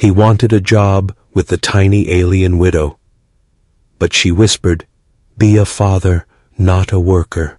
He wanted a job with the tiny alien widow. But she whispered, "Be a father, not a worker."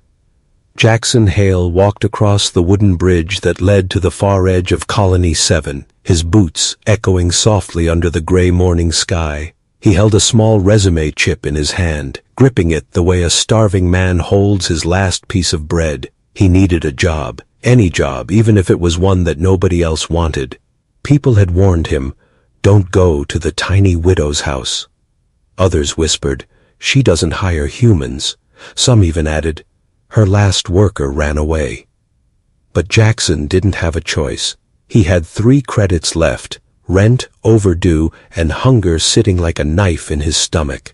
Jackson Hale walked across the wooden bridge that led to the far edge of Colony 7, his boots echoing softly under the gray morning sky. He held a small resume chip in his hand, gripping it the way a starving man holds his last piece of bread. He needed a job, any job, even if it was one that nobody else wanted. People had warned him, "Don't go to the tiny widow's house." Others whispered, "She doesn't hire humans." Some even added, "Her last worker ran away." But Jackson didn't have a choice. He had 3 credits left, rent overdue, and hunger sitting like a knife in his stomach.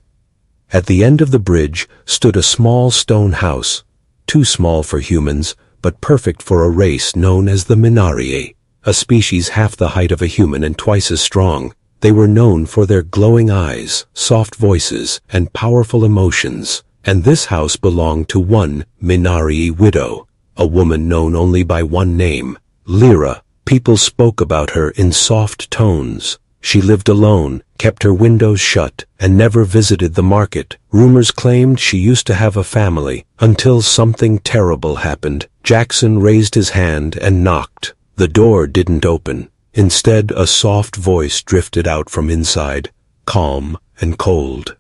At the end of the bridge stood a small stone house, too small for humans, but perfect for a race known as the Minarii, a species half the height of a human and twice as strong. They were known for their glowing eyes, soft voices, and powerful emotions, and this house belonged to one Minarii widow, a woman known only by one name, Lyra. People spoke about her in soft tones. She lived alone, kept her windows shut, and never visited the market. Rumors claimed she used to have a family, until something terrible happened. Jackson raised his hand and knocked. The door didn't open. Instead, a soft voice drifted out from inside, calm and cold.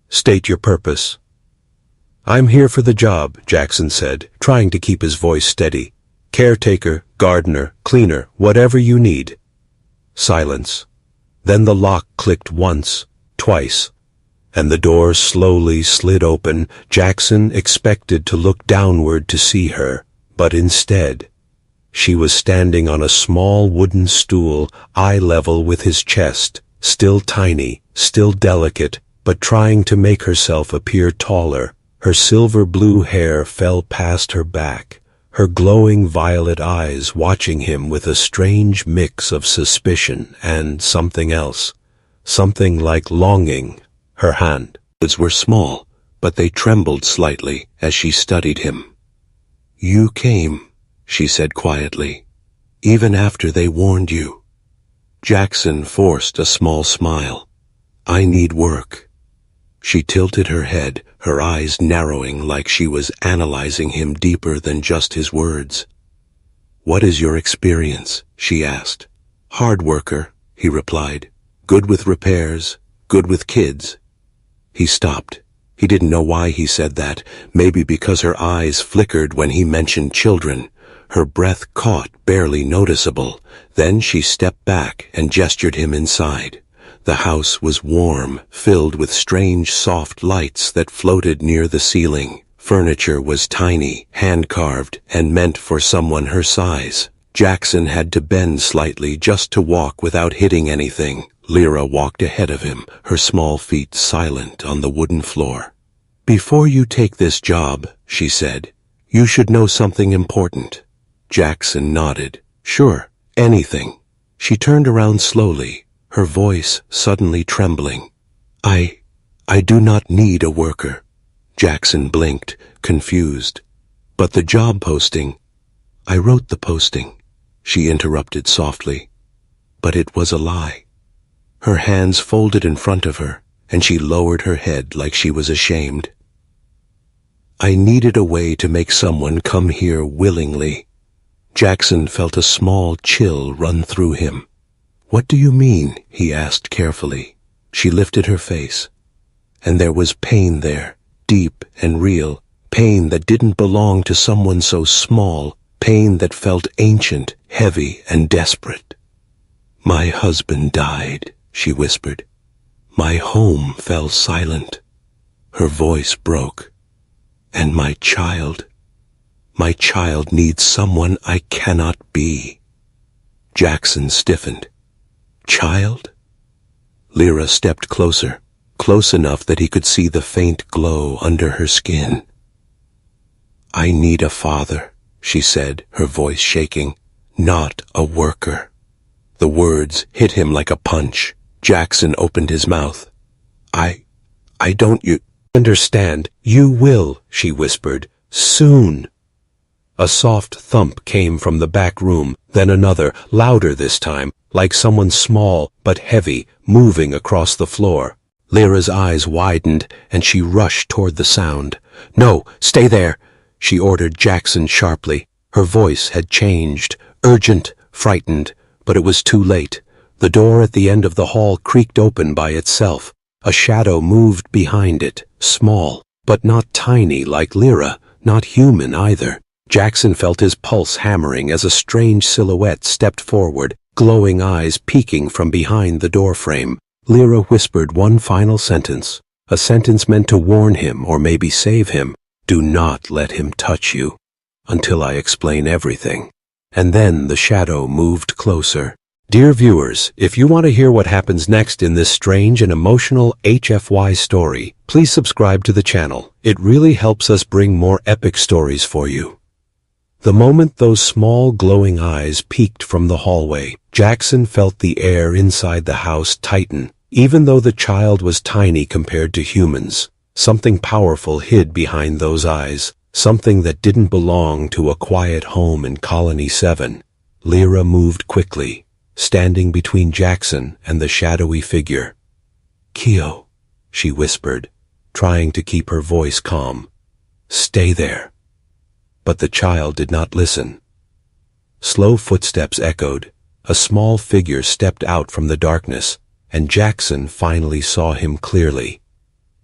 "State your purpose." "I'm here for the job," Jackson said, trying to keep his voice steady. "Caretaker, gardener, cleaner, whatever you need." Silence. Then the lock clicked once, twice, and the door slowly slid open. Jackson expected to look downward to see her, but instead, she was standing on a small wooden stool, eye level with his chest, still tiny, still delicate, but trying to make herself appear taller. Her silver blue hair fell past her back, her glowing violet eyes watching him with a strange mix of suspicion and something else, something like longing. Her hands were small, but they trembled slightly as she studied him. "You came," she said quietly, "even after they warned you." Jackson forced a small smile. "I need work." She tilted her head, her eyes narrowing like she was analyzing him deeper than just his words. "What is your experience?" she asked. "Hard worker," he replied. "Good with repairs, good with kids." He stopped. He didn't know why he said that, maybe because her eyes flickered when he mentioned children. Her breath caught, barely noticeable. Then she stepped back and gestured him inside. The house was warm, filled with strange soft lights that floated near the ceiling. Furniture was tiny, hand-carved, and meant for someone her size. Jackson had to bend slightly just to walk without hitting anything. Lyra walked ahead of him, her small feet silent on the wooden floor. "Before you take this job," she said, "you should know something important." Jackson nodded. "Sure, anything." She turned around slowly, her voice suddenly trembling. I do not need a worker." Jackson blinked, confused. "But the job posting—" "I wrote the posting," she interrupted softly. But it was a lie. Her hands folded in front of her, and she lowered her head like she was ashamed. "I needed a way to make someone come here willingly." Jackson felt a small chill run through him. "What do you mean?" he asked carefully. She lifted her face, and there was pain there, deep and real, pain that didn't belong to someone so small, pain that felt ancient, heavy, and desperate. "My husband died," she whispered. "My home fell silent." Her voice broke. "And my child needs someone I cannot be." Jackson stiffened. "Child?" Lyra stepped closer, close enough that he could see the faint glow under her skin. "I need a father," she said, her voice shaking, "not a worker." The words hit him like a punch. Jackson opened his mouth. You understand. You will," she whispered. "Soon." A soft thump came from the back room, then another, louder this time, like someone small but heavy moving across the floor. Lyra's eyes widened, and she rushed toward the sound. "No, stay there," she ordered Jackson sharply. Her voice had changed, urgent, frightened, but it was too late. The door at the end of the hall creaked open by itself. A shadow moved behind it, small, but not tiny like Lyra, not human either. Jackson felt his pulse hammering as a strange silhouette stepped forward, glowing eyes peeking from behind the doorframe. Lyra whispered one final sentence, a sentence meant to warn him or maybe save him. "Do not let him touch you until I explain everything." And then the shadow moved closer. Dear viewers, if you want to hear what happens next in this strange and emotional HFY story, please subscribe to the channel. It really helps us bring more epic stories for you. The moment those small glowing eyes peeked from the hallway, Jackson felt the air inside the house tighten. Even though the child was tiny compared to humans, something powerful hid behind those eyes, something that didn't belong to a quiet home in Colony 7. Lyra moved quickly, standing between Jackson and the shadowy figure. "Keo," she whispered, trying to keep her voice calm. "Stay there." But the child did not listen. Slow footsteps echoed. A small figure stepped out from the darkness, and Jackson finally saw him clearly.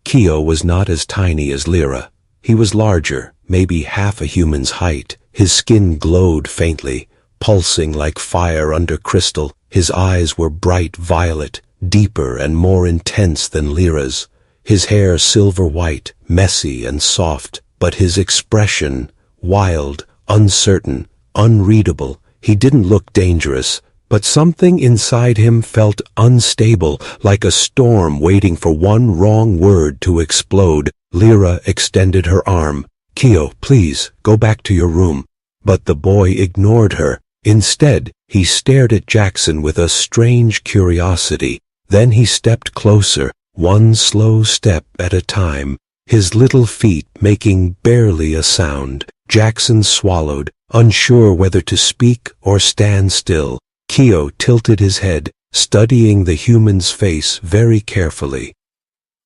Keo was not as tiny as Lyra. He was larger, maybe half a human's height. His skin glowed faintly, pulsing like fire under crystal. His eyes were bright violet, deeper and more intense than Lyra's. His hair silver white, messy and soft, but his expression wild, uncertain, unreadable. He didn't look dangerous, but something inside him felt unstable, like a storm waiting for one wrong word to explode. Lyra extended her arm. "Keo, please, go back to your room." But the boy ignored her. Instead, he stared at Jackson with a strange curiosity. Then he stepped closer, one slow step at a time, his little feet making barely a sound. Jackson swallowed, unsure whether to speak or stand still. Keo tilted his head, studying the human's face very carefully.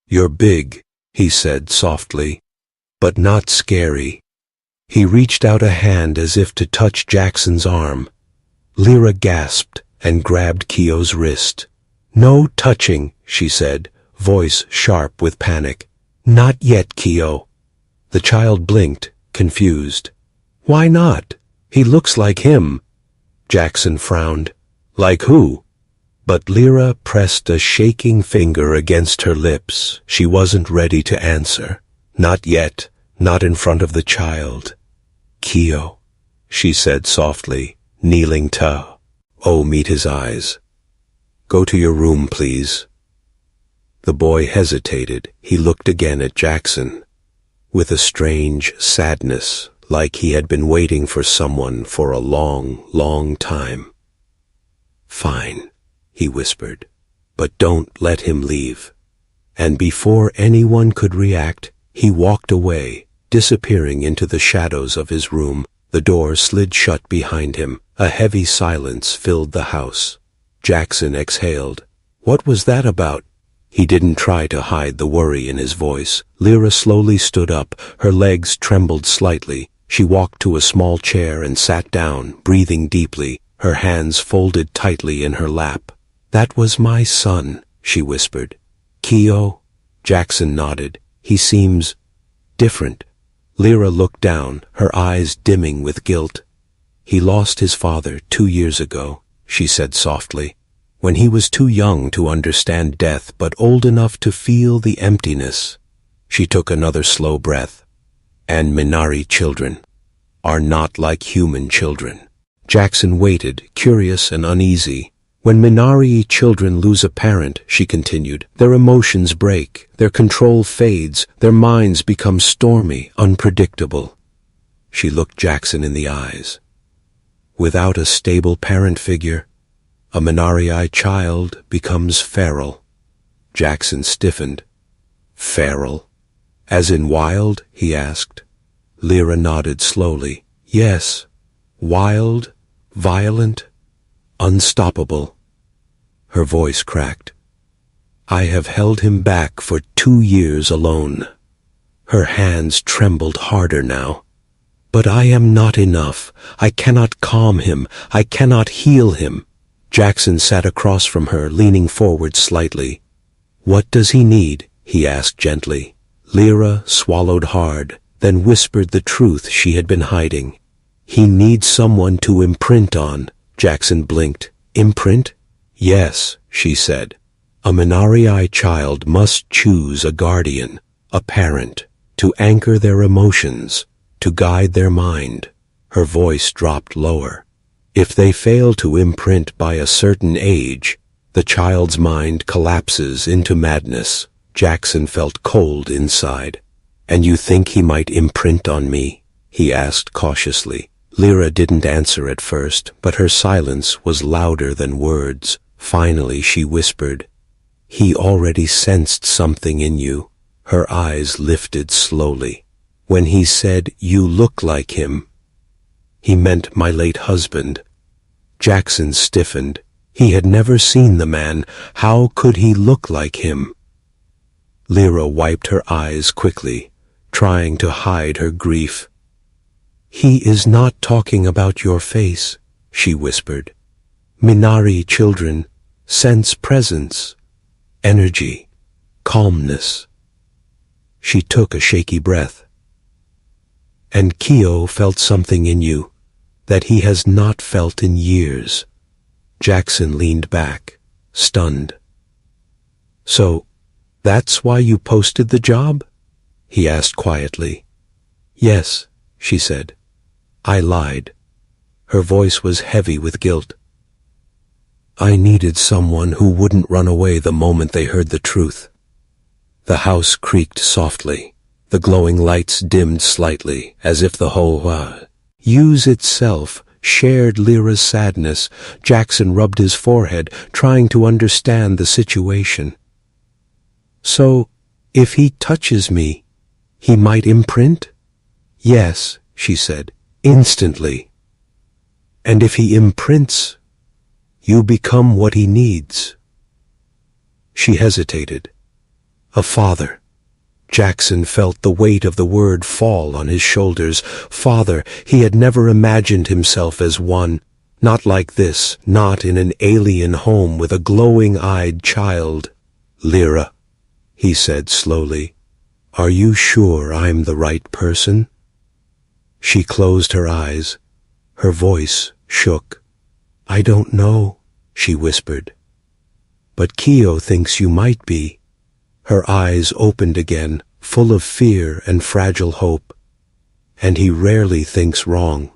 "You're big," he said softly, "but not scary." He reached out a hand as if to touch Jackson's arm. Lyra gasped and grabbed Keo's wrist. "No touching," she said, voice sharp with panic. "Not yet, Keo." The child blinked, confused. "Why not? He looks like him." Jackson frowned. "Like who?" But Lyra pressed a shaking finger against her lips. She wasn't ready to answer. Not yet, not in front of the child. "Keo," she said softly, kneeling to meet his eyes. "Go to your room, please." The boy hesitated. He looked again at Jackson, with a strange sadness, like he had been waiting for someone for a long, long time. "Fine," he whispered, "but don't let him leave." And before anyone could react, he walked away, disappearing into the shadows of his room. The door slid shut behind him. A heavy silence filled the house. Jackson exhaled. What was that about? He didn't try to hide the worry in his voice. Lyra slowly stood up. Her legs trembled slightly. She walked to a small chair and sat down, breathing deeply, her hands folded tightly in her lap. "That was my son," she whispered. "Keo?" Jackson nodded. "He seems different." Lyra looked down, her eyes dimming with guilt. "He lost his father 2 years ago," she said softly, "when he was too young to understand death but old enough to feel the emptiness." She took another slow breath. "And Minari children are not like human children." Jackson waited, curious and uneasy. "When Minari children lose a parent," she continued, "their emotions break, their control fades, their minds become stormy, unpredictable." She looked Jackson in the eyes. "Without a stable parent figure, a Minari child becomes feral." Jackson stiffened. "Feral? As in wild?" he asked. Lyra nodded slowly. Yes, wild, violent, unstoppable. Her voice cracked. I have held him back for 2 years alone. Her hands trembled harder now. But I am not enough. I cannot calm him. I cannot heal him. Jackson sat across from her, leaning forward slightly. What does he need? He asked gently. Lyra swallowed hard, then whispered the truth she had been hiding. He needs someone to imprint on. Jackson blinked. Imprint? Yes, she said. A Minari child must choose a guardian, a parent, to anchor their emotions, to guide their mind. Her voice dropped lower. If they fail to imprint by a certain age, the child's mind collapses into madness. Jackson felt cold inside. And you think he might imprint on me? He asked cautiously. Lyra didn't answer at first, but her silence was louder than words. Finally she whispered, He already sensed something in you. Her eyes lifted slowly. When he said, you look like him, he meant my late husband. Jackson stiffened. He had never seen the man. How could he look like him? Lyra wiped her eyes quickly, trying to hide her grief. He is not talking about your face, she whispered. Minari children sense presence, energy, calmness. She took a shaky breath. And Kyo felt something in you that he has not felt in years. Jackson leaned back, stunned. So, that's why you posted the job? He asked quietly. Yes, she said. I lied. Her voice was heavy with guilt. I needed someone who wouldn't run away the moment they heard the truth. The house creaked softly. The glowing lights dimmed slightly, as if the whole use itself shared Lyra's sadness. Jackson rubbed his forehead, trying to understand the situation. So, if he touches me, he might imprint? Yes, she said, instantly. And if he imprints, you become what he needs. She hesitated. A father. Jackson felt the weight of the word fall on his shoulders. Father, he had never imagined himself as one. Not like this, not in an alien home with a glowing-eyed child. Lyra, he said slowly, are you sure I'm the right person? She closed her eyes. Her voice shook. I don't know, she whispered. But Kyo thinks you might be. Her eyes opened again, full of fear and fragile hope. And he rarely thinks wrong.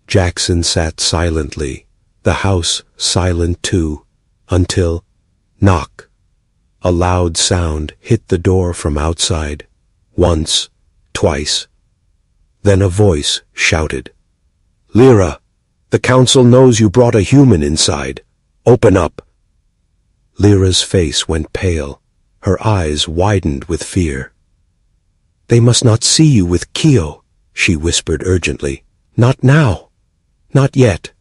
Jackson sat silently, the house silent too, until, knock. A loud sound hit the door from outside. Once, twice. Then a voice shouted, Lyra, the council knows you brought a human inside. Open up. Lyra's face went pale. Her eyes widened with fear. They must not see you with Kyo, she whispered urgently. Not now. Not yet.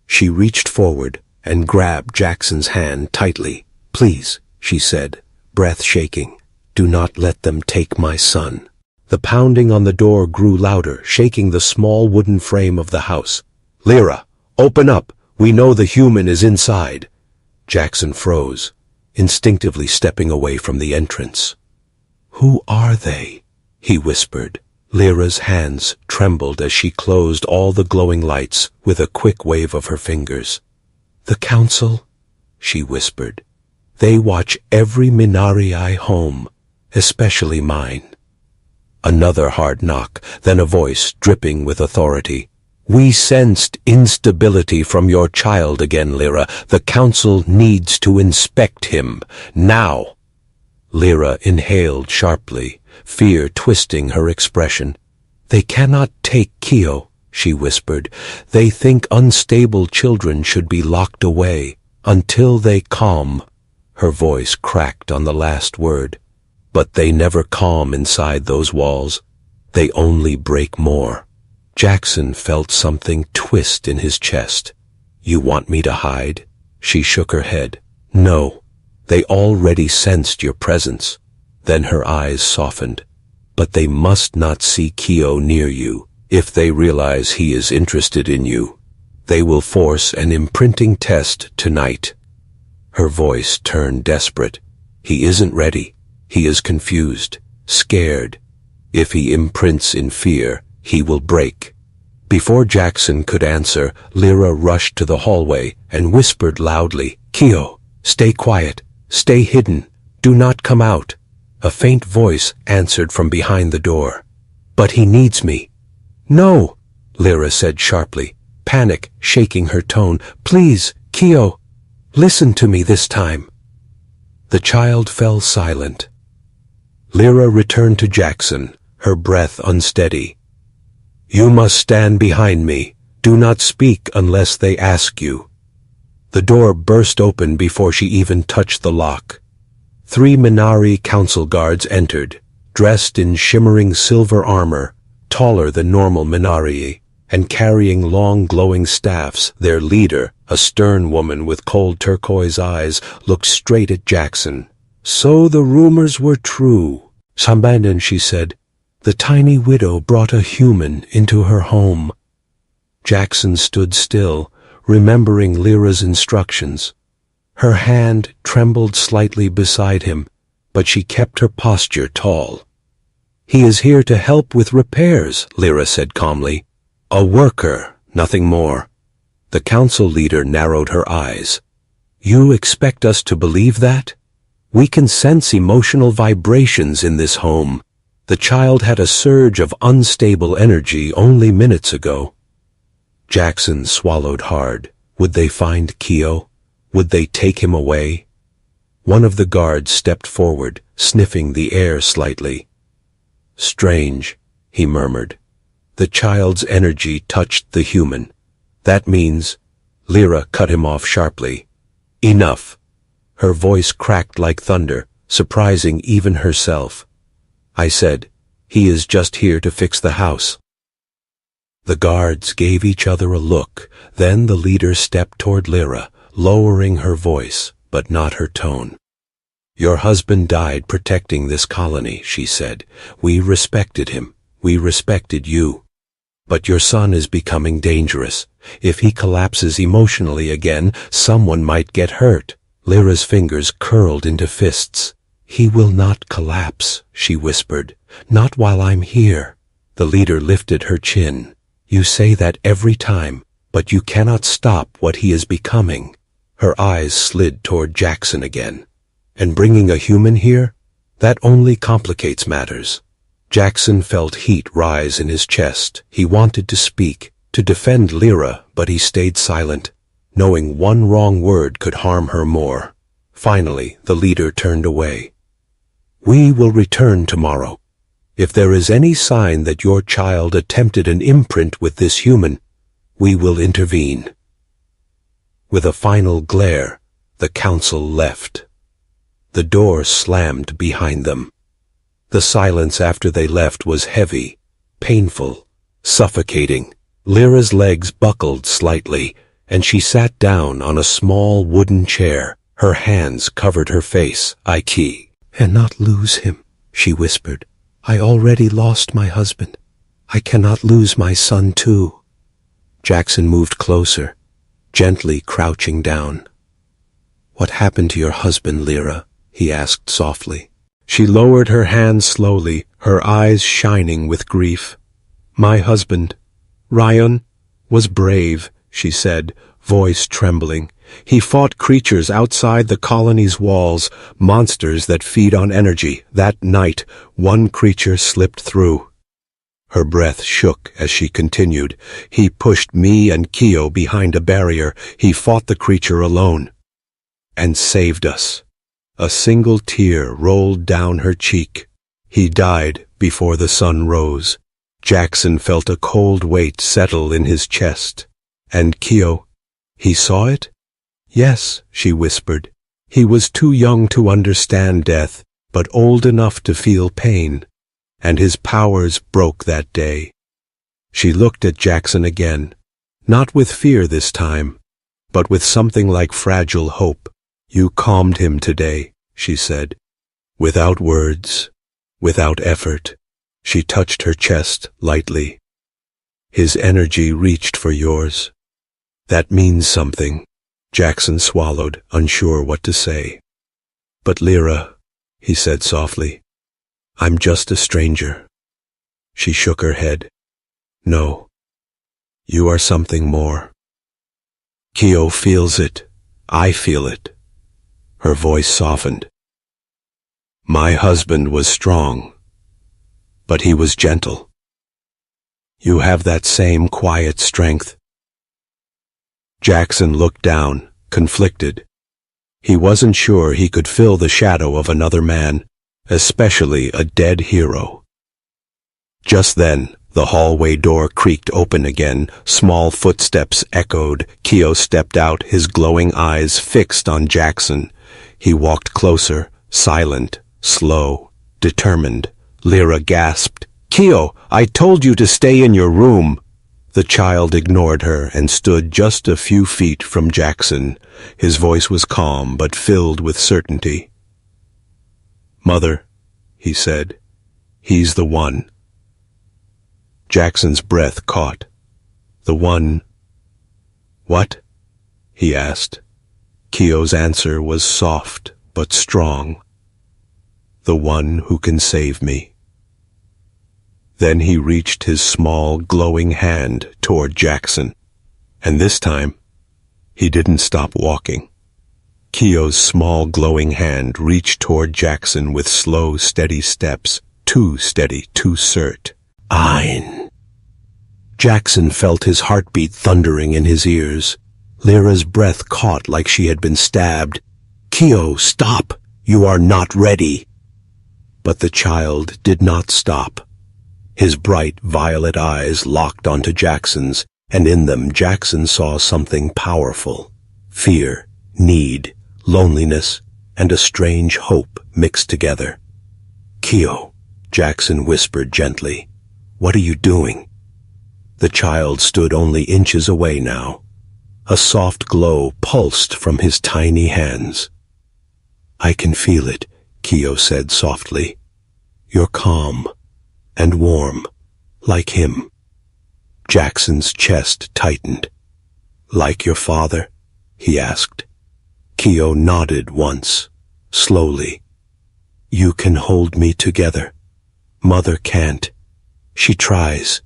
She reached forward and grabbed Jackson's hand tightly. Please, she said, breath shaking. Do not let them take my son. The pounding on the door grew louder, shaking the small wooden frame of the house. Lyra, open up. We know the human is inside. Jackson froze, instinctively stepping away from the entrance. Who are they? He whispered. Lyra's hands trembled as she closed all the glowing lights with a quick wave of her fingers. The council, she whispered. They watch every Minari home, especially mine. Another hard knock, then a voice dripping with authority. We sensed instability from your child again, Lyra. The council needs to inspect him. Now. Lyra inhaled sharply, fear twisting her expression. They cannot take Kyo, she whispered. They think unstable children should be locked away until they calm. Her voice cracked on the last word. But they never calm inside those walls. They only break more. Jackson felt something twist in his chest. You want me to hide? She shook her head. No, they already sensed your presence. Then her eyes softened. But they must not see Kyo near you. If they realize he is interested in you, they will force an imprinting test tonight. Her voice turned desperate. He isn't ready. He is confused, scared. If he imprints in fear, he will break. Before Jackson could answer, Lyra rushed to the hallway and whispered loudly, Kyo, stay quiet, stay hidden, do not come out. A faint voice answered from behind the door. But he needs me. No, Lyra said sharply, panic shaking her tone. Please, Kyo, listen to me this time. The child fell silent. Lyra returned to Jackson, her breath unsteady. You must stand behind me. Do not speak unless they ask you. The door burst open before she even touched the lock. 3 Minari council guards entered, dressed in shimmering silver armor, taller than normal Minari, and carrying long glowing staffs. Their leader, a stern woman with cold turquoise eyes, looked straight at Jackson. So the rumors were true. Sambandan, she said. The tiny widow brought a human into her home. Jackson stood still, remembering Lyra's instructions. Her hand trembled slightly beside him, but she kept her posture tall. He is here to help with repairs, Lyra said calmly. A worker, nothing more. The council leader narrowed her eyes. You expect us to believe that? We can sense emotional vibrations in this home. The child had a surge of unstable energy only minutes ago. Jackson swallowed hard. Would they find Kyo? Would they take him away? One of the guards stepped forward, sniffing the air slightly. Strange, he murmured. The child's energy touched the human. That means... Lyra cut him off sharply. Enough. Her voice cracked like thunder, surprising even herself. I said, he is just here to fix the house. The guards gave each other a look. Then the leader stepped toward Lyra, lowering her voice, but not her tone. Your husband died protecting this colony, she said. We respected him. We respected you. But your son is becoming dangerous. If he collapses emotionally again, someone might get hurt. Lyra's fingers curled into fists. He will not collapse, she whispered. Not while I'm here. The leader lifted her chin. You say that every time, but you cannot stop what he is becoming. Her eyes slid toward Jackson again. And bringing a human here? That only complicates matters. Jackson felt heat rise in his chest. He wanted to speak, to defend Lyra, but he stayed silent, knowing one wrong word could harm her more. Finally, the leader turned away. We will return tomorrow. If there is any sign that your child attempted an imprint with this human, we will intervene. With a final glare, the council left. The door slammed behind them. The silence after they left was heavy, painful, suffocating. Lyra's legs buckled slightly, and she sat down on a small wooden chair. Her hands covered her face. I cannot lose him, she whispered. I already lost my husband. I cannot lose my son too. Jackson moved closer, gently crouching down. What happened to your husband, Lyra? He asked softly. She lowered her hands slowly, her eyes shining with grief. My husband, Ryan, was brave, she said, voice trembling. He fought creatures outside the colony's walls, monsters that feed on energy. That night, one creature slipped through. Her breath shook as she continued. He pushed me and Kyo behind a barrier. He fought the creature alone. And saved us. A single tear rolled down her cheek. He died before the sun rose. Jackson felt a cold weight settle in his chest. And Kyo, he saw it? Yes, she whispered. He was too young to understand death, but old enough to feel pain. And his powers broke that day. She looked at Jackson again, not with fear this time, but with something like fragile hope. You calmed him today, she said. Without words, without effort, she touched her chest lightly. His energy reached for yours. That means something. Jackson swallowed, unsure what to say. But Lyra, he said softly, I'm just a stranger. She shook her head. No, you are something more. Kyo feels it. I feel it. Her voice softened. My husband was strong, but he was gentle. You have that same quiet strength. Jackson looked down, conflicted. He wasn't sure he could fill the shadow of another man, especially a dead hero. Just then, the hallway door creaked open again, small footsteps echoed. Kyo stepped out, his glowing eyes fixed on Jackson. He walked closer, silent, slow, determined. Lyra gasped, Kyo, I told you to stay in your room. The child ignored her and stood just a few feet from Jackson. His voice was calm but filled with certainty. Mother, he said, he's the one. Jackson's breath caught. The one. What? He asked. Kyo's answer was soft but strong. The one who can save me. Then he reached his small, glowing hand toward Jackson, and this time, he didn't stop walking. Kyo's small, glowing hand reached toward Jackson with slow, steady steps, too steady, too cert. Ein. Jackson felt his heartbeat thundering in his ears. Lyra's breath caught like she had been stabbed. Kyo, stop! You are not ready! But the child did not stop. His bright, violet eyes locked onto Jackson's, and in them Jackson saw something powerful. Fear, need, loneliness, and a strange hope mixed together. Kyo, Jackson whispered gently, what are you doing? The child stood only inches away now. A soft glow pulsed from his tiny hands. I can feel it, Kyo said softly. You're calm and warm, like him. Jackson's chest tightened. Like your father? He asked. Kyo nodded once, slowly. You can hold me together. Mother can't. She tries,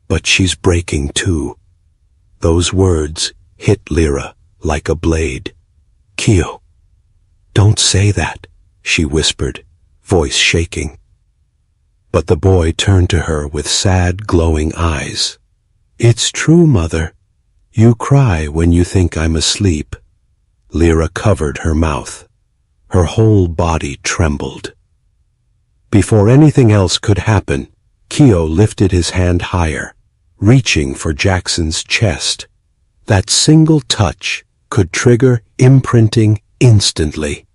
but she's breaking too. Those words hit Lyra like a blade. Kyo, don't say that, she whispered, voice shaking. But the boy turned to her with sad, glowing eyes. It's true, Mother. You cry when you think I'm asleep. Lyra covered her mouth. Her whole body trembled. Before anything else could happen, Kyo lifted his hand higher, reaching for Jackson's chest. That single touch could trigger imprinting instantly.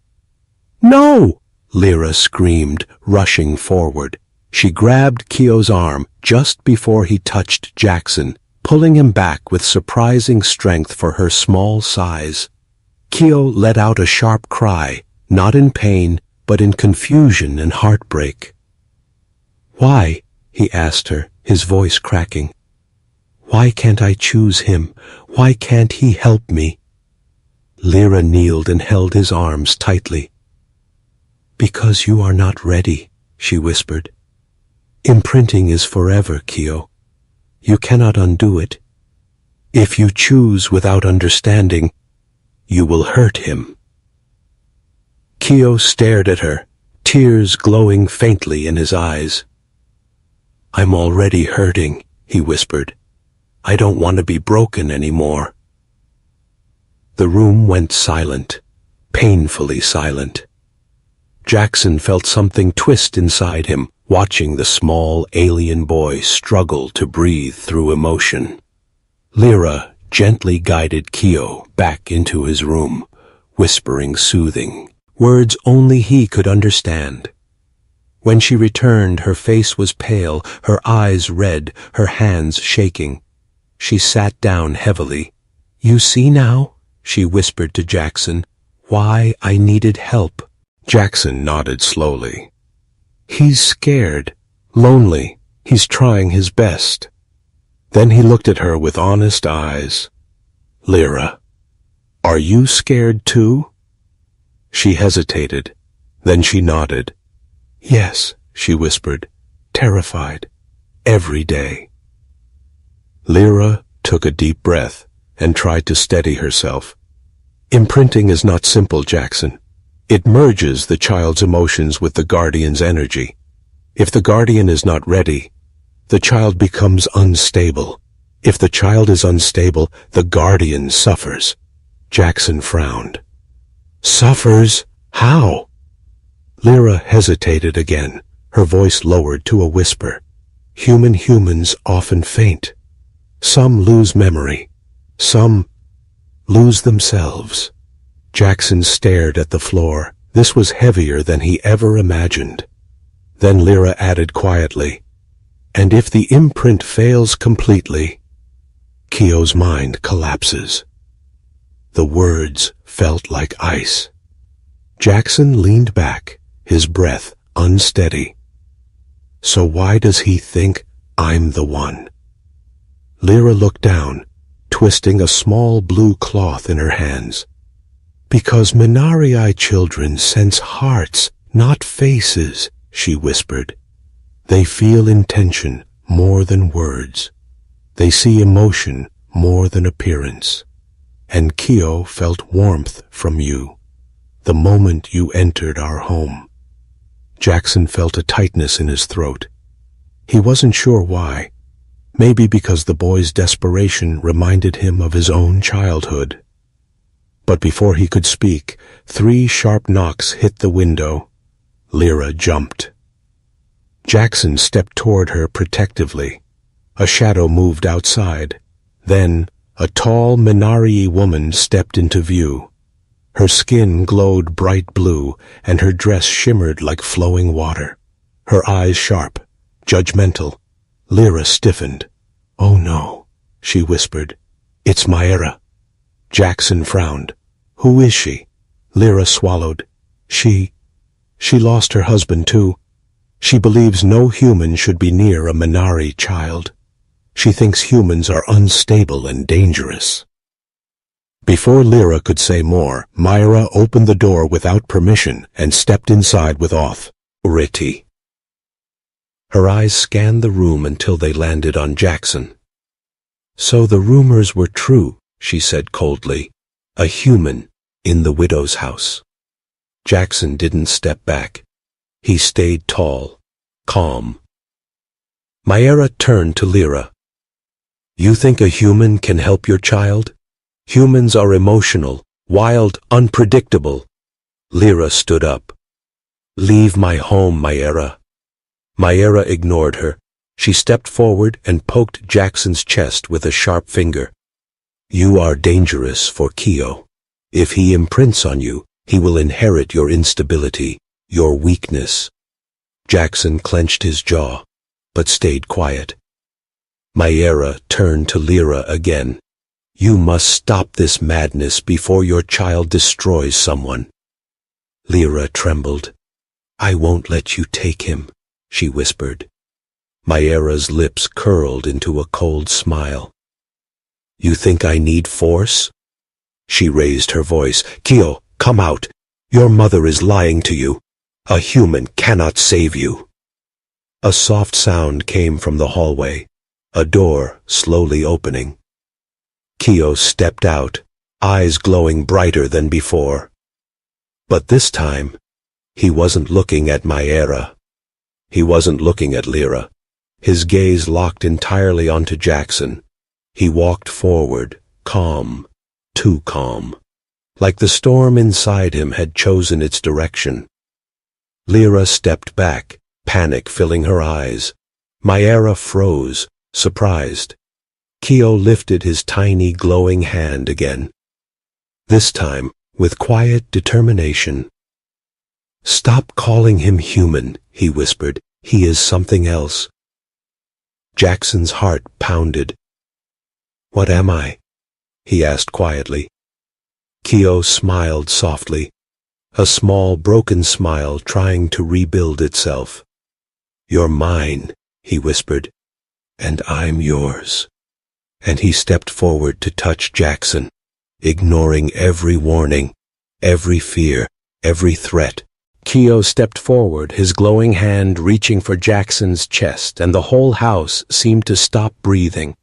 No! Lyra screamed, rushing forward. She grabbed Kyo's arm just before he touched Jackson, pulling him back with surprising strength for her small size. Kyo let out a sharp cry, not in pain, but in confusion and heartbreak. Why? He asked her, his voice cracking. Why can't I choose him? Why can't he help me? Lyra kneeled and held his arms tightly. Because you are not ready, she whispered. Imprinting is forever, Kyo. You cannot undo it. If you choose without understanding, you will hurt him. Kyo stared at her, tears glowing faintly in his eyes. I'm already hurting, he whispered. I don't want to be broken anymore. The room went silent, painfully silent. Jackson felt something twist inside him, watching the small alien boy struggle to breathe through emotion. Lyra gently guided Kyo back into his room, whispering soothing, words only he could understand. When she returned, her face was pale, her eyes red, her hands shaking. She sat down heavily. "You see now," she whispered to Jackson, "why I needed help." Jackson nodded slowly. "He's scared, lonely. He's trying his best." Then he looked at her with honest eyes. "Lyra, are you scared too?" She hesitated. Then she nodded. "Yes," she whispered, "terrified. Every day." Lyra took a deep breath and tried to steady herself. Imprinting is not simple, Jackson. It merges the child's emotions with the guardian's energy. If the guardian is not ready, the child becomes unstable. If the child is unstable, the guardian suffers. Jackson frowned. "Suffers? How?" Lyra hesitated again, her voice lowered to a whisper. Humans often faint. Some lose memory. Some lose themselves." Jackson stared at the floor. This was heavier than he ever imagined. Then Lyra added quietly, "And if the imprint fails completely, Kyo's mind collapses." The words felt like ice. Jackson leaned back, his breath unsteady. "So why does he think I'm the one?" Lyra looked down, twisting a small blue cloth in her hands. "Because Minari children sense hearts, not faces," she whispered. "They feel intention more than words. They see emotion more than appearance. And Kyo felt warmth from you, the moment you entered our home." Jackson felt a tightness in his throat. He wasn't sure why. Maybe because the boy's desperation reminded him of his own childhood. But before he could speak, 3 sharp knocks hit the window. Lyra jumped. Jackson stepped toward her protectively. A shadow moved outside. Then, a tall Minari woman stepped into view. Her skin glowed bright blue, and her dress shimmered like flowing water. Her eyes sharp, judgmental. Lyra stiffened. "Oh no," she whispered. "It's Mayra." Jackson frowned. "Who is she?" Lyra swallowed. She lost her husband too. She believes no human should be near a Minari child. She thinks humans are unstable and dangerous." Before Lyra could say more, Mayra opened the door without permission and stepped inside with authority. Her eyes scanned the room until they landed on Jackson. "So the rumors were true," she said coldly. "A human in the widow's house." Jackson didn't step back. He stayed tall, calm. Mayra turned to Lyra. "You think a human can help your child? Humans are emotional, wild, unpredictable." Lyra stood up. "Leave my home, Mayra." Mayra ignored her. She stepped forward and poked Jackson's chest with a sharp finger. "You are dangerous for Kyo. If he imprints on you, he will inherit your instability, your weakness." Jackson clenched his jaw, but stayed quiet. Mayra turned to Lyra again. "You must stop this madness before your child destroys someone." Lyra trembled. "I won't let you take him," she whispered. Mayra's lips curled into a cold smile. "You think I need force?" She raised her voice. "Kyo, come out. Your mother is lying to you. A human cannot save you." A soft sound came from the hallway, a door slowly opening. Kyo stepped out, eyes glowing brighter than before. But this time, he wasn't looking at Mayra. He wasn't looking at Lyra. His gaze locked entirely onto Jackson. He walked forward, calm, too calm, like the storm inside him had chosen its direction. Lyra stepped back, panic filling her eyes. Mayra froze, surprised. Kyo lifted his tiny glowing hand again. This time, with quiet determination. Stop calling him human, he whispered. He is something else. Jackson's heart pounded. What am I? He asked quietly. Kyo smiled softly, a small broken smile trying to rebuild itself. You're mine, he whispered, and I'm yours. And he stepped forward to touch Jackson, ignoring every warning, every fear, every threat. Kyo stepped forward, his glowing hand reaching for Jackson's chest, and the whole house seemed to stop breathing.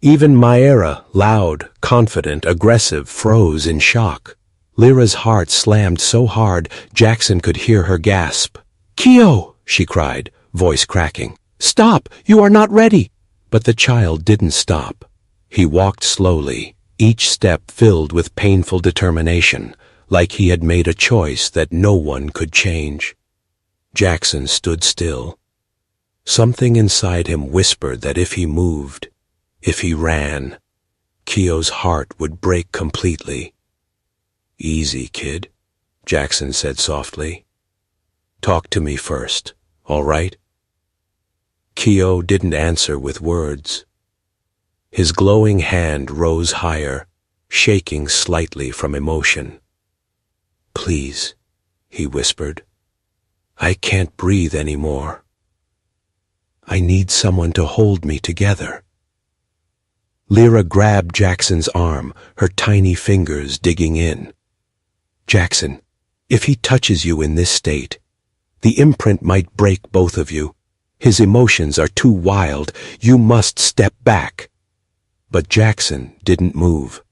Even Mayra, loud, confident, aggressive, froze in shock. Lyra's heart slammed so hard Jackson could hear her gasp. "Kyo!" she cried, voice cracking. "Stop! You are not ready!" But the child didn't stop. He walked slowly, each step filled with painful determination, like he had made a choice that no one could change. Jackson stood still. Something inside him whispered that if he moved, if he ran, Kyo's heart would break completely. "Easy, kid," Jackson said softly. "Talk to me first, all right?" Kyo didn't answer with words. His glowing hand rose higher, shaking slightly from emotion. "Please," he whispered. "I can't breathe anymore. I need someone to hold me together." Lyra grabbed Jackson's arm, her tiny fingers digging in. "Jackson, if he touches you in this state, the imprint might break both of you. His emotions are too wild. You must step back." But Jackson didn't move.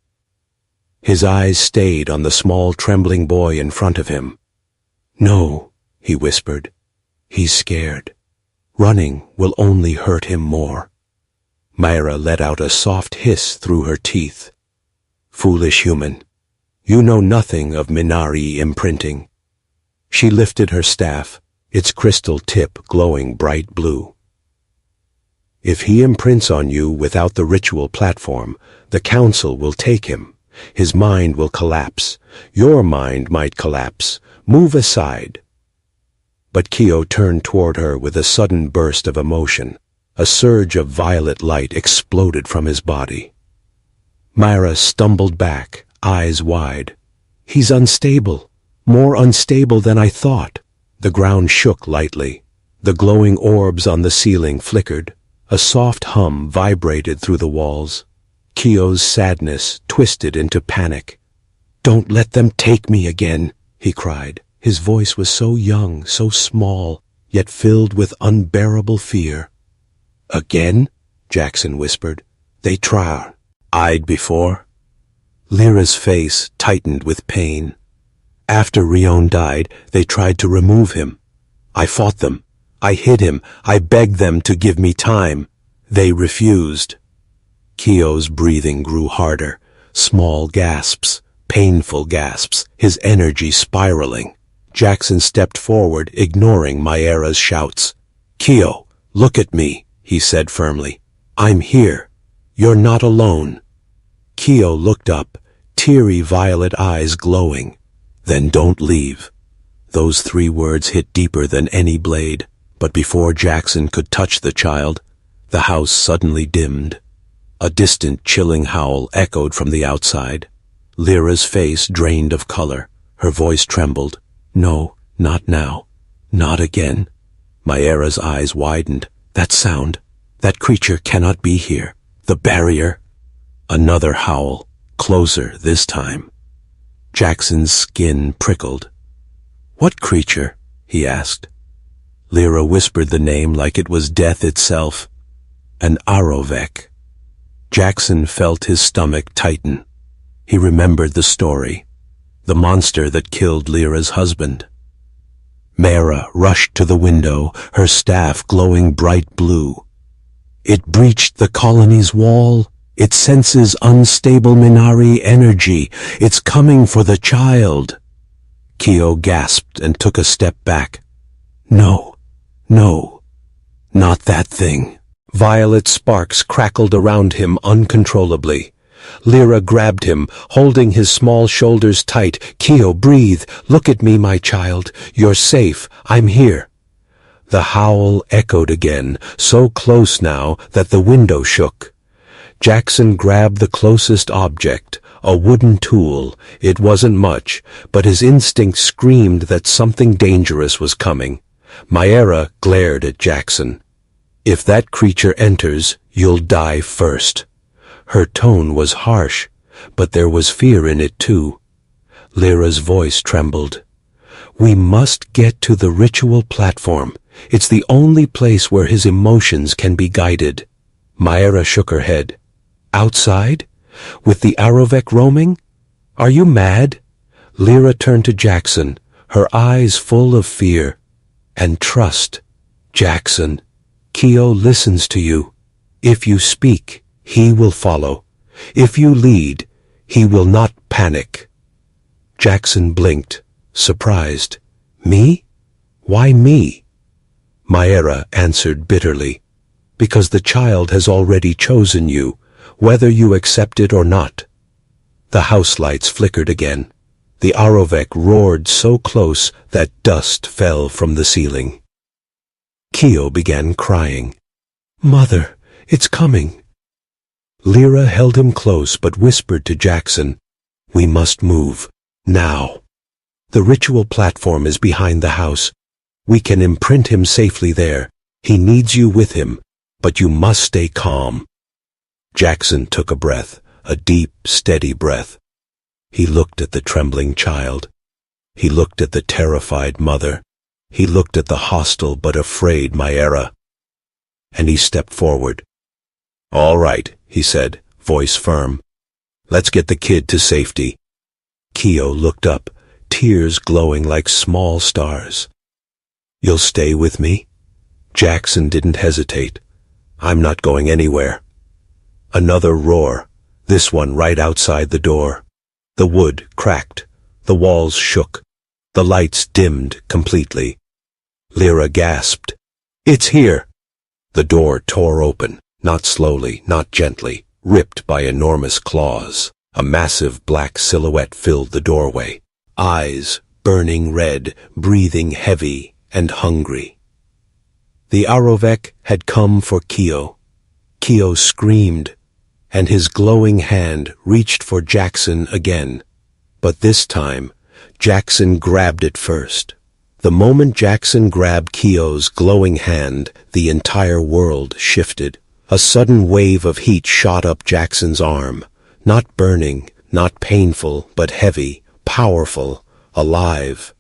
His eyes stayed on the small trembling boy in front of him. "No," he whispered. "He's scared. Running will only hurt him more." Mayra let out a soft hiss through her teeth. "Foolish human. You know nothing of Minari imprinting." She lifted her staff, its crystal tip glowing bright blue. "If he imprints on you without the ritual platform, the council will take him. His mind will collapse. Your mind might collapse. Move aside." But Kyo turned toward her with a sudden burst of emotion. A surge of violet light exploded from his body. Mayra stumbled back, eyes wide. "He's unstable, more unstable than I thought." The ground shook lightly. The glowing orbs on the ceiling flickered. A soft hum vibrated through the walls. Kyo's sadness twisted into panic. "Don't let them take me again," he cried. His voice was so young, so small, yet filled with unbearable fear. "Again?" Jackson whispered. "They tried before." Lyra's face tightened with pain. "After Rion died, they tried to remove him. I fought them. I hid him. I begged them to give me time. They refused." Kyo's breathing grew harder, small gasps, painful gasps, his energy spiraling. Jackson stepped forward, ignoring Mayra's shouts. "Kyo, look at me," he said firmly. "I'm here. You're not alone." Kyo looked up, teary violet eyes glowing. "Then don't leave." Those 3 words hit deeper than any blade, but before Jackson could touch the child, the house suddenly dimmed. A distant, chilling howl echoed from the outside. Lyra's face drained of color. Her voice trembled. "No, not now. Not again." Mayra's eyes widened. "That sound. That creature cannot be here. The barrier." Another howl, closer this time. Jackson's skin prickled. "What creature?" he asked. Lyra whispered the name like it was death itself. "An Arovek." Jackson felt his stomach tighten. He remembered the story. The monster that killed Lyra's husband. Mayra rushed to the window, her staff glowing bright blue. "It breached the colony's wall. It senses unstable Minari energy. It's coming for the child." Kyo gasped and took a step back. "No, no, not that thing." Violet sparks crackled around him uncontrollably. Lyra grabbed him, holding his small shoulders tight. "Keo, breathe. Look at me, my child. You're safe. I'm here." The howl echoed again, so close now that the window shook. Jackson grabbed the closest object, a wooden tool. It wasn't much, but his instinct screamed that something dangerous was coming. Mayra glared at Jackson. "If that creature enters, you'll die first." Her tone was harsh, but there was fear in it too. Lyra's voice trembled. "We must get to the ritual platform. It's the only place where his emotions can be guided." Mayra shook her head. "Outside? With the Arovek roaming? Are you mad?" Lyra turned to Jackson, her eyes full of fear and trust. "Jackson, Keo listens to you. If you speak, he will follow. If you lead, he will not panic." Jackson blinked, surprised. "Me? Why me?" Mayra answered bitterly. "Because the child has already chosen you, whether you accept it or not." The house lights flickered again. The Arovek roared so close that dust fell from the ceiling. Keo began crying. "Mother, it's coming." Lyra held him close but whispered to Jackson, "We must move, now. The ritual platform is behind the house. We can imprint him safely there. He needs you with him, but you must stay calm." Jackson took a breath, a deep, steady breath. He looked at the trembling child. He looked at the terrified mother. He looked at the hostile but afraid Mayra. And he stepped forward. "All right," he said, voice firm. "Let's get the kid to safety." Keo looked up, tears glowing like small stars. "You'll stay with me?" Jackson didn't hesitate. "I'm not going anywhere." Another roar, this one right outside the door. The wood cracked. The walls shook. The lights dimmed completely. Lyra gasped. "It's here!" The door tore open, not slowly, not gently, ripped by enormous claws. A massive black silhouette filled the doorway. Eyes, burning red, breathing heavy and hungry. The Arovek had come for Keo. Keo screamed, and his glowing hand reached for Jackson again. But this time, Jackson grabbed it first. The moment Jackson grabbed Keo's glowing hand, the entire world shifted. A sudden wave of heat shot up Jackson's arm. Not burning, not painful, but heavy, powerful, alive.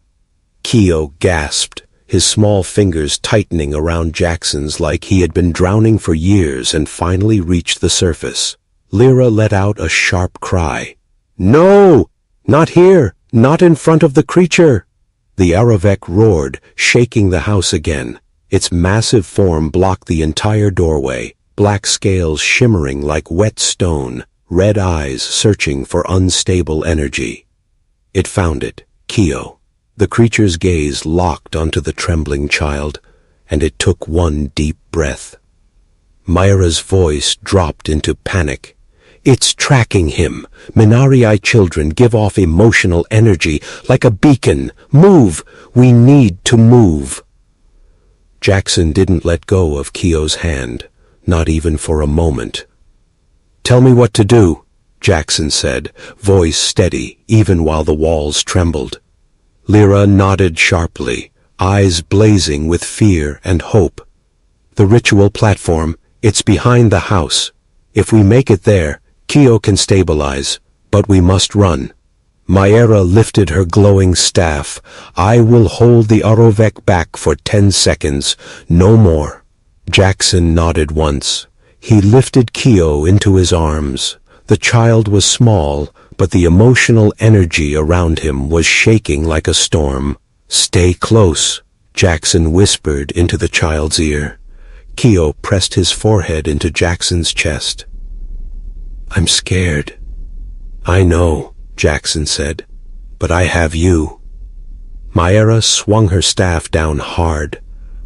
Keo gasped, his small fingers tightening around Jackson's like he had been drowning for years and finally reached the surface. Lyra let out a sharp cry. "No! Not here! Not in front of the creature!" The Arovek roared, shaking the house again. Its massive form blocked the entire doorway, black scales shimmering like wet stone, red eyes searching for unstable energy. It found it, Keo. The creature's gaze locked onto the trembling child, and it took one deep breath. Mayra's voice dropped into panic. "It's tracking him. Minari children give off emotional energy like a beacon. Move! We need to move." Jackson didn't let go of Keo's hand, not even for a moment. "Tell me what to do," Jackson said, voice steady even while the walls trembled. Lyra nodded sharply, eyes blazing with fear and hope. "The ritual platform, it's behind the house. If we make it there, Keo can stabilize, but we must run." Mayra lifted her glowing staff. "I will hold the Arovek back for 10 seconds, no more." Jackson nodded once. He lifted Keo into his arms. The child was small, but the emotional energy around him was shaking like a storm. "Stay close," Jackson whispered into the child's ear. Keo pressed his forehead into Jackson's chest. "I'm scared." "I know," Jackson said, "but I have you." Mayra swung her staff down hard,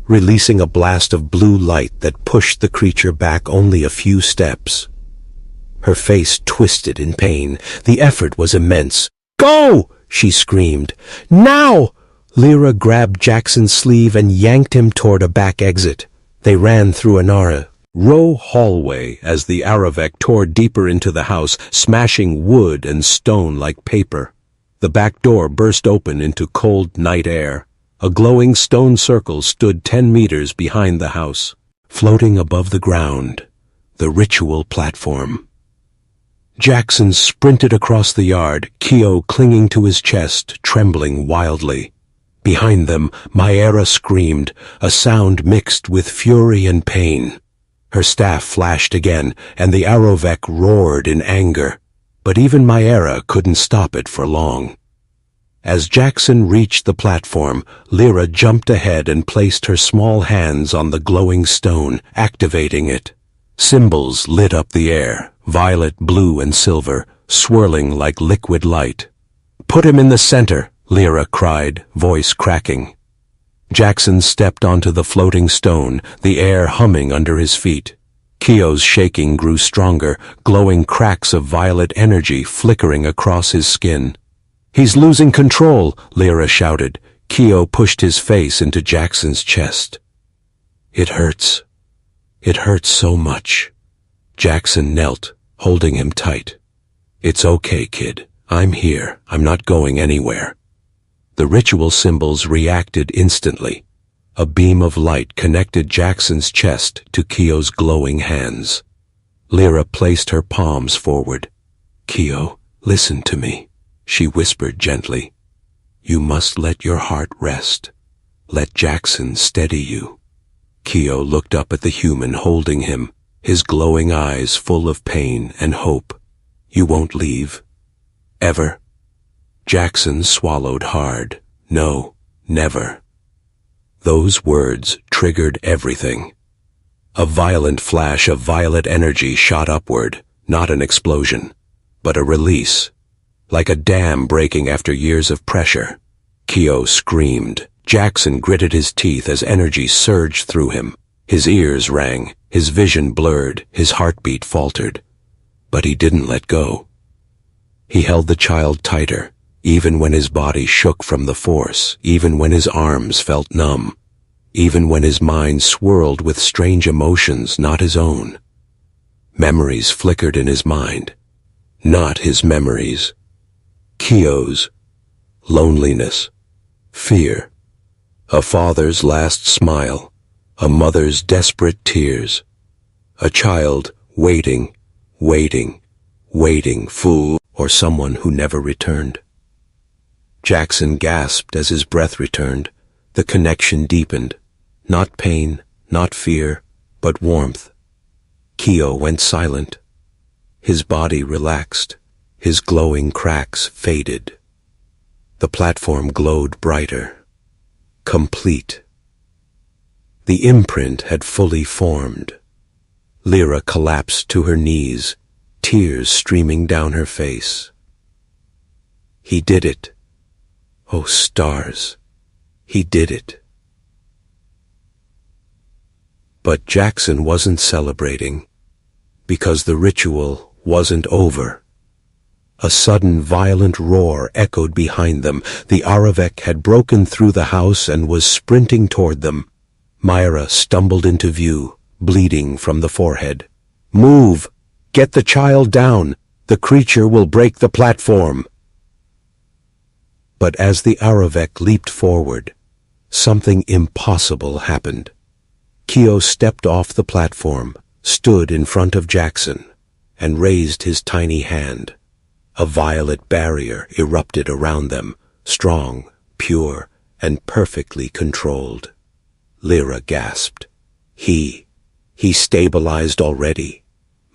releasing a blast of blue light that pushed the creature back only a few steps. Her face twisted in pain. The effort was immense. "Go!" she screamed. "Now!" Lyra grabbed Jackson's sleeve and yanked him toward a back exit. They ran through a narrow hallway as the Aravek tore deeper into the house, smashing wood and stone like paper. The back door burst open into cold night air. A glowing stone circle stood 10 meters behind the house. Floating above the ground, the ritual platform. Jackson sprinted across the yard, Keo clinging to his chest, trembling wildly. Behind them, Mayra screamed, a sound mixed with fury and pain. Her staff flashed again, and the Arovek roared in anger. But even Mayra couldn't stop it for long. As Jackson reached the platform, Lyra jumped ahead and placed her small hands on the glowing stone, activating it. Symbols lit up the air, violet, blue, and silver, swirling like liquid light. "Put him in the center," Lyra cried, voice cracking. Jackson stepped onto the floating stone, the air humming under his feet. Keo's shaking grew stronger, glowing cracks of violet energy flickering across his skin. "He's losing control," Lyra shouted. Keo pushed his face into Jackson's chest. "It hurts. It hurts so much." Jackson knelt, holding him tight. "It's okay, kid. I'm here. I'm not going anywhere." The ritual symbols reacted instantly. A beam of light connected Jackson's chest to Keo's glowing hands. Lyra placed her palms forward. "Keo, listen to me," she whispered gently. "You must let your heart rest. Let Jackson steady you." Keo looked up at the human holding him, his glowing eyes full of pain and hope. "You won't leave? Ever?" Jackson swallowed hard. "No, never." Those words triggered everything. A violent flash of violet energy shot upward, not an explosion, but a release. Like a dam breaking after years of pressure. Keo screamed. Jackson gritted his teeth as energy surged through him. His ears rang, his vision blurred, his heartbeat faltered. But he didn't let go. He held the child tighter, even when his body shook from the force, even when his arms felt numb, even when his mind swirled with strange emotions not his own. Memories flickered in his mind. Not his memories. Keo's. Loneliness. Fear. A father's last smile. A mother's desperate tears. A child waiting, waiting, waiting, fool, or someone who never returned. Jackson gasped as his breath returned. The connection deepened. Not pain, not fear, but warmth. Keo went silent. His body relaxed. His glowing cracks faded. The platform glowed brighter. Complete. The imprint had fully formed. Lyra collapsed to her knees, tears streaming down her face. He did it. Oh, stars. He did it. But Jackson wasn't celebrating, because the ritual wasn't over. A sudden violent roar echoed behind them. The Aravek had broken through the house and was sprinting toward them. Mayra stumbled into view, bleeding from the forehead. "Move! Get the child down! The creature will break the platform!" But as the Aravek leaped forward, something impossible happened. Keo stepped off the platform, stood in front of Jackson, and raised his tiny hand. A violet barrier erupted around them, strong, pure, and perfectly controlled. Lyra gasped. He stabilized already.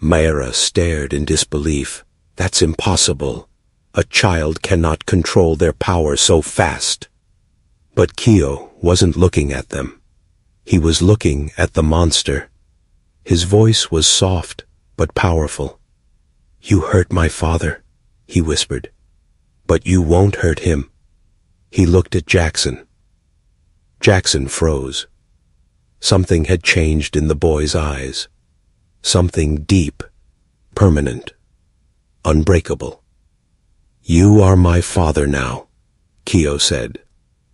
Mayra stared in disbelief. That's impossible. A child cannot control their power so fast. But Keo wasn't looking at them. He was looking at the monster. His voice was soft but powerful. "You hurt my father," he whispered. "But you won't hurt him." He looked at Jackson. Jackson froze. Something had changed in the boy's eyes. Something deep, permanent, unbreakable. "You are my father now," Keo said,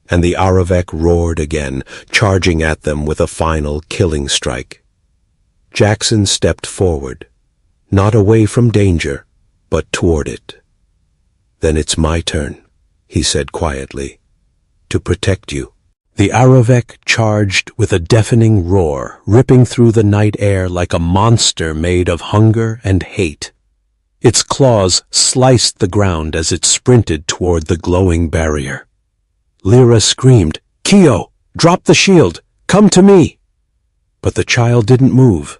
and the Aravek roared again, charging at them with a final killing strike. Jackson stepped forward, not away from danger, but toward it. "Then it's my turn," he said quietly, "to protect you." The Aravek charged with a deafening roar, ripping through the night air like a monster made of hunger and hate. Its claws sliced the ground as it sprinted toward the glowing barrier. Lyra screamed, "Keo, drop the shield! Come to me!" But the child didn't move.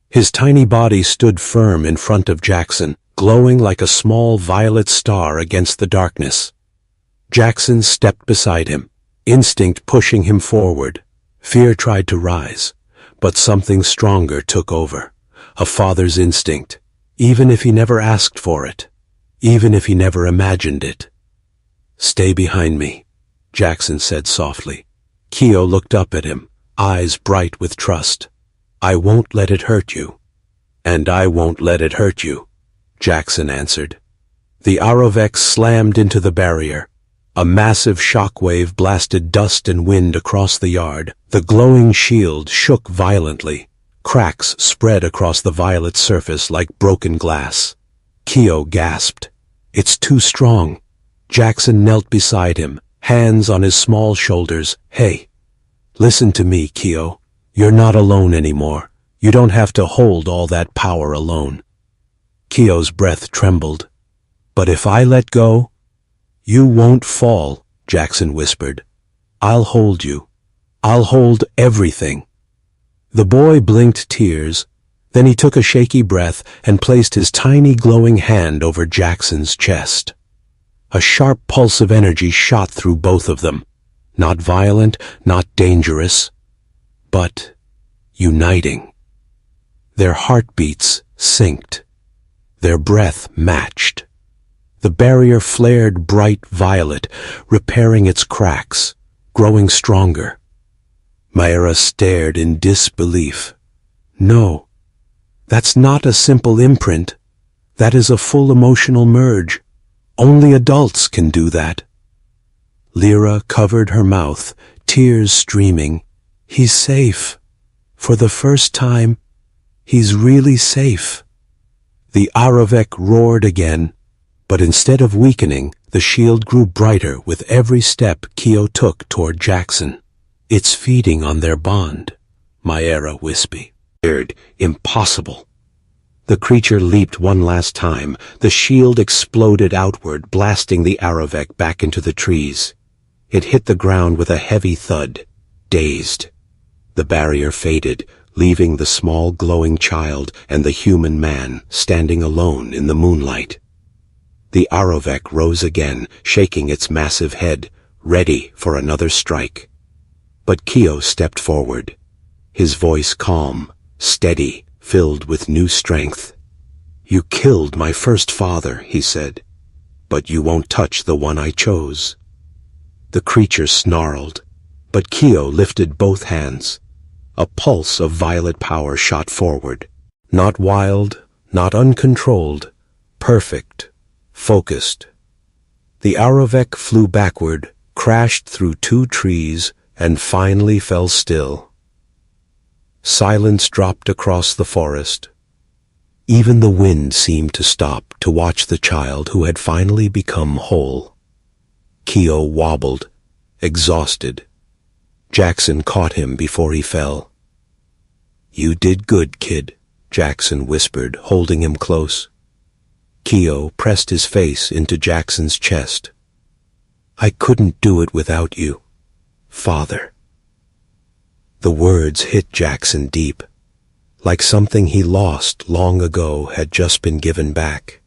His tiny body stood firm in front of Jackson, glowing like a small violet star against the darkness. Jackson stepped beside him, instinct pushing him forward. Fear tried to rise, but something stronger took over, a father's instinct, even if he never asked for it, even if he never imagined it. "Stay behind me," Jackson said softly. Keo looked up at him, eyes bright with trust. "I won't let it hurt you." "And I won't let it hurt you," Jackson answered. The Aravek slammed into the barrier. A massive shockwave blasted dust and wind across the yard. The glowing shield shook violently. Cracks spread across the violet surface like broken glass. Keo gasped. "It's too strong." Jackson knelt beside him, hands on his small shoulders. "Hey, listen to me, Keo. You're not alone anymore. You don't have to hold all that power alone." Keo's breath trembled. "But if I let go—" "You won't fall," Jackson whispered. "I'll hold you. I'll hold everything." The boy blinked tears, then he took a shaky breath and placed his tiny glowing hand over Jackson's chest. A sharp pulse of energy shot through both of them, not violent, not dangerous, but uniting. Their heartbeats synced. Their breath matched. The barrier flared bright violet, repairing its cracks, growing stronger. Myra stared in disbelief. "No, that's not a simple imprint. That is a full emotional merge. Only adults can do that." Lyra covered her mouth, tears streaming. "He's safe. For the first time, he's really safe." The Aravek roared again, but instead of weakening, the shield grew brighter with every step Keo took toward Jackson. "It's feeding on their bond," Myra whispered. "Impossible." The creature leaped one last time. The shield exploded outward, blasting the Aravek back into the trees. It hit the ground with a heavy thud, dazed. The barrier faded, leaving the small glowing child and the human man standing alone in the moonlight. The Aravek rose again, shaking its massive head, ready for another strike. But Keo stepped forward, his voice calm, steady, filled with new strength. "You killed my first father," he said, "but you won't touch the one I chose." The creature snarled, but Keo lifted both hands. A pulse of violet power shot forward. Not wild, not uncontrolled, perfect, focused. The Aravek flew backward, crashed through 2 trees, and finally fell still. Silence dropped across the forest. Even the wind seemed to stop to watch the child who had finally become whole. Keo wobbled, exhausted. Jackson caught him before he fell. "You did good, kid," Jackson whispered, holding him close. Keo pressed his face into Jackson's chest. "I couldn't do it without you, Father." The words hit Jackson deep, like something he lost long ago had just been given back.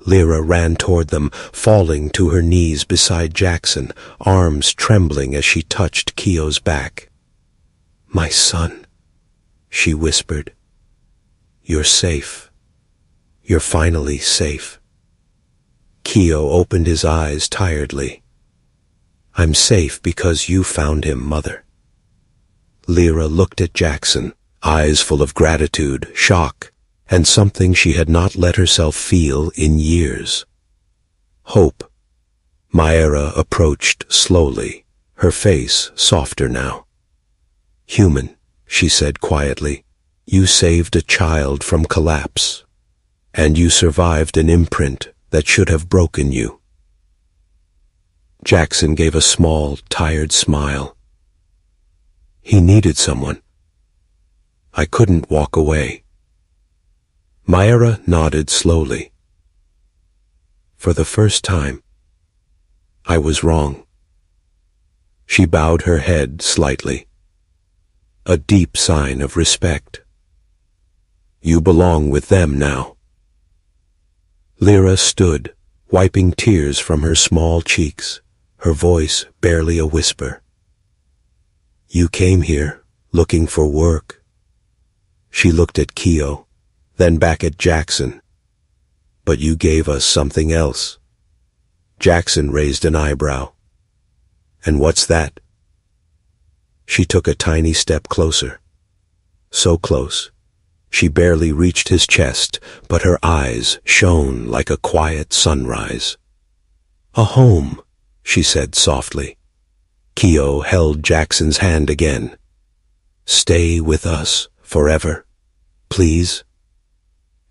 Lyra ran toward them, falling to her knees beside Jackson, arms trembling as she touched Keo's back. "My son," she whispered. "You're safe. You're finally safe." Keo opened his eyes tiredly. "I'm safe because you found him, Mother." Lyra looked at Jackson, eyes full of gratitude, shock, and something she had not let herself feel in years. Hope. Myra approached slowly, her face softer now. "Human," she said quietly, "you saved a child from collapse, and you survived an imprint that should have broken you." Jackson gave a small, tired smile. He needed someone. I couldn't walk away. Myra nodded slowly. For the first time, I was wrong. She bowed her head slightly, a deep sign of respect. "You belong with them now." Lyra stood, wiping tears from her small cheeks, her voice barely a whisper. "You came here, looking for work." She looked at Keo, then back at Jackson. "But you gave us something else." Jackson raised an eyebrow. "And what's that?" She took a tiny step closer. So close, she barely reached his chest, but her eyes shone like a quiet sunrise. "A home," she said softly. Keo held Jackson's hand again. "Stay with us forever, please."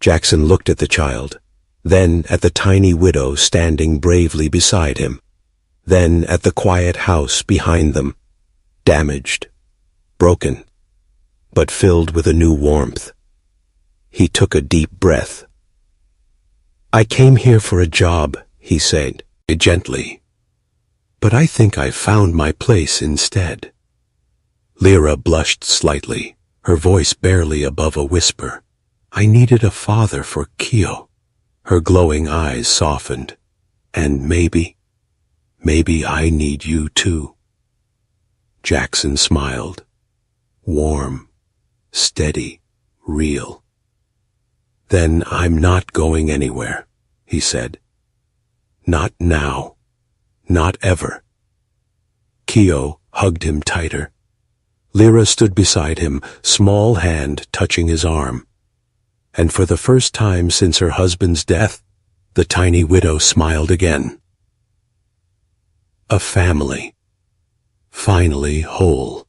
Jackson looked at the child, then at the tiny widow standing bravely beside him, then at the quiet house behind them, damaged, broken, but filled with a new warmth. He took a deep breath. "I came here for a job," he said, gently. "But I think I found my place instead." Lyra blushed slightly, her voice barely above a whisper. "I needed a father for Keo." Her glowing eyes softened. "And maybe I need you too." Jackson smiled. Warm, steady, real. "Then I'm not going anywhere," he said. "Not now. Not ever." Keo hugged him tighter. Lyra stood beside him, small hand touching his arm. And for the first time since her husband's death, the tiny widow smiled again. A family, finally whole.